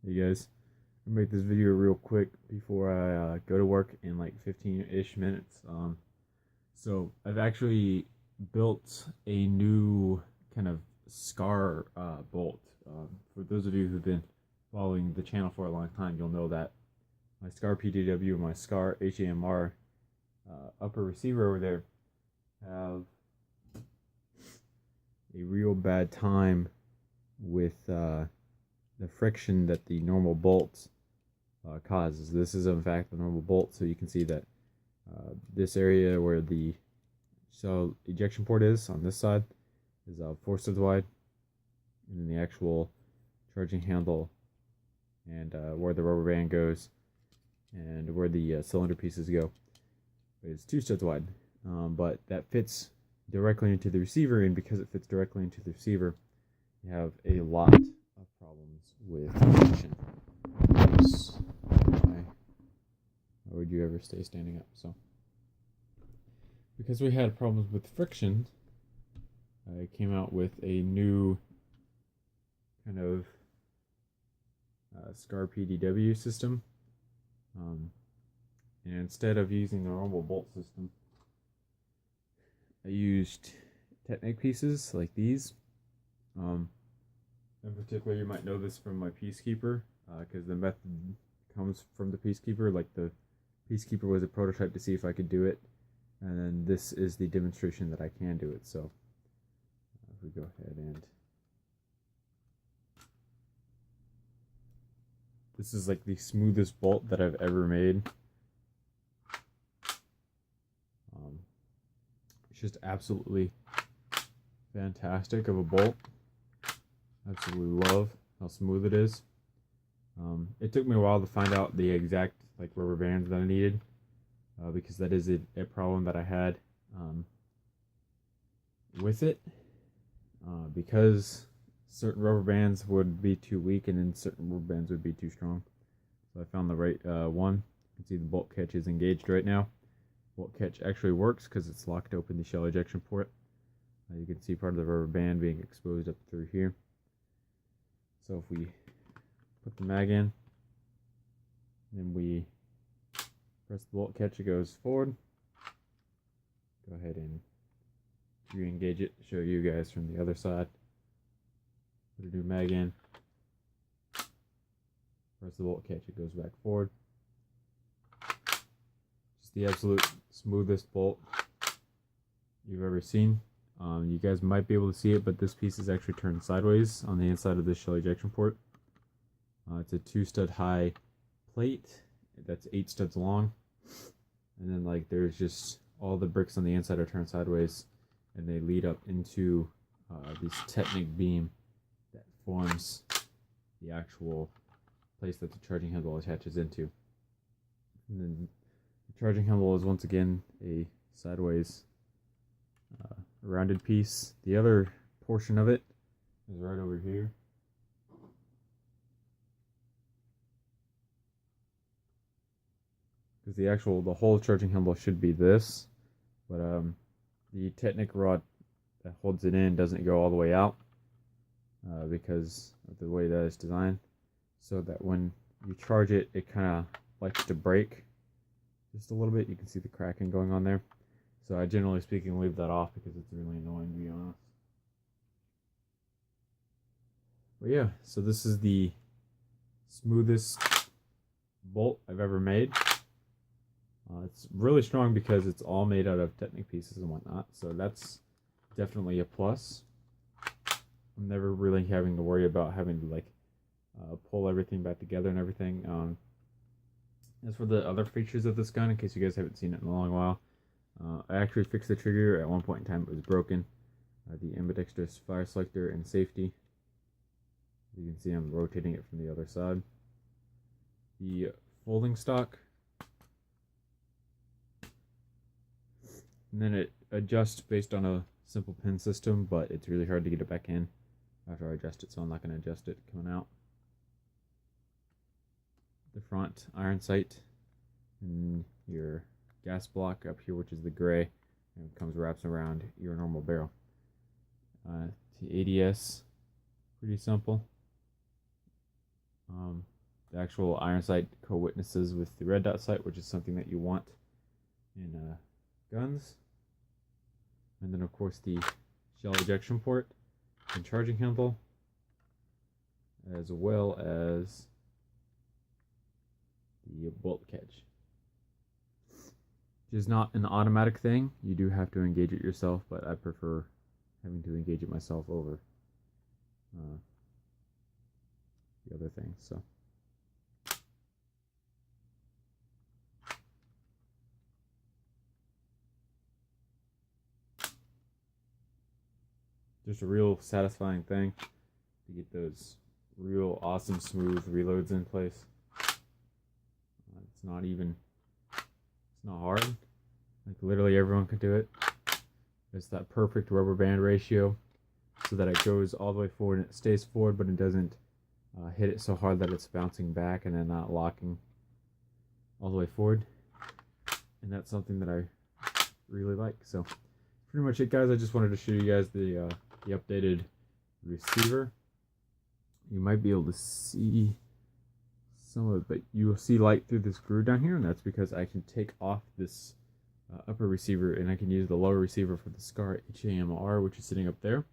Hey guys, I'll make this video real quick before I go to work in like 15-ish minutes. So I've actually built a new kind of SCAR bolt. For those of you who've been following the channel for a long time, you'll know that my SCAR PDW and my SCAR HAMR upper receiver over there have a real bad time with the friction that the normal bolt causes. This is in fact the normal bolt, so you can see that this area where the cell ejection port is on this side is 4 studs wide, and then the actual charging handle and where the rubber band goes and where the cylinder pieces go is 2 studs wide, but that fits directly into the receiver, and because it fits directly into the receiver, you have a lot of problems with friction. Why would you ever stay standing up? So because we had problems with friction, I came out with a new kind of SCAR PDW system, and instead of using the normal bolt system, I used Technic pieces like these. In particular, you might know this from my Peacekeeper, because the method comes from the Peacekeeper. Like, the Peacekeeper was a prototype to see if I could do it, and then this is the demonstration that I can do it. So if we go ahead, and this is like the smoothest bolt that I've ever made. It's just absolutely fantastic of a bolt. Absolutely love how smooth it is. It took me a while to find out the exact rubber bands that I needed, because that is a problem that I had with it, because certain rubber bands would be too weak and then certain rubber bands would be too strong. So I found the right one. You can see the bolt catch is engaged right now. Bolt catch actually works because it's locked open the shell ejection port. You can see part of the rubber band being exposed up through here. So if we put the mag in, then we press the bolt catch, it goes forward. Go ahead and re-engage it, show you guys from the other side. Put a new mag in, press the bolt catch, it goes back forward. Just the absolute smoothest bolt you've ever seen. You guys might be able to see it, but this piece is actually turned sideways on the inside of this shell ejection port. It's a 2 stud high plate that's 8 studs long, and then there's just all the bricks on the inside are turned sideways, and they lead up into this Technic beam that forms the actual place that the charging handle attaches into. And then the charging handle is once again a sideways rounded piece. The other portion of it is right over here. Because the whole charging handle should be this, but the Technic rod that holds it in doesn't go all the way out, because of the way that it's designed, so that when you charge it, it kind of likes to break just a little bit. You can see the cracking going on there. So I generally speaking leave that off because it's really annoying, to be honest. But yeah, so this is the smoothest bolt I've ever made. It's really strong because it's all made out of Technic pieces and whatnot, so that's definitely a plus. I'm never really having to worry about having to pull everything back together and everything. As for the other features of this gun, in case you guys haven't seen it in a long while, I actually fixed the trigger. At one point in time it was broken. The ambidextrous fire selector and safety. You can see I'm rotating it from the other side. The folding stock, and then it adjusts based on a simple pin system, but it's really hard to get it back in after I adjust it, so I'm not going to adjust it coming out. The front iron sight, and your gas block up here, which is the gray, and it wraps around your normal barrel. The ADS, pretty simple. the actual iron sight co-witnesses with the red dot sight, which is something that you want in guns. And then of course the shell ejection port and charging handle, as well as the bolt catch. Which is not an automatic thing. You do have to engage it yourself, but I prefer having to engage it myself over the other thing. So just a real satisfying thing to get those real awesome smooth reloads in place. It's not hard. Like literally everyone can do it. It's that perfect rubber band ratio so that it goes all the way forward and it stays forward, but it doesn't hit it so hard that it's bouncing back and then not locking all the way forward. And that's something that I really like. So pretty much it, guys. I just wanted to show you guys the updated receiver. You might be able to see some of it, but you will see light through this groove down here, and that's because I can take off this upper receiver and I can use the lower receiver for the SCAR HAMR, which is sitting up there.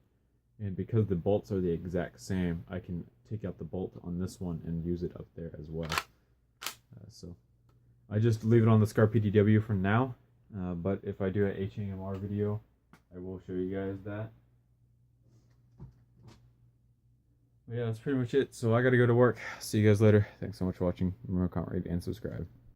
And because the bolts are the exact same, I can take out the bolt on this one and use it up there as well. So I just leave it on the SCAR PDW for now, but if I do an HAMR video, I will show you guys that. But yeah, that's pretty much it. So I gotta go to work. See you guys later. Thanks so much for watching. Remember to comment, rate, and subscribe.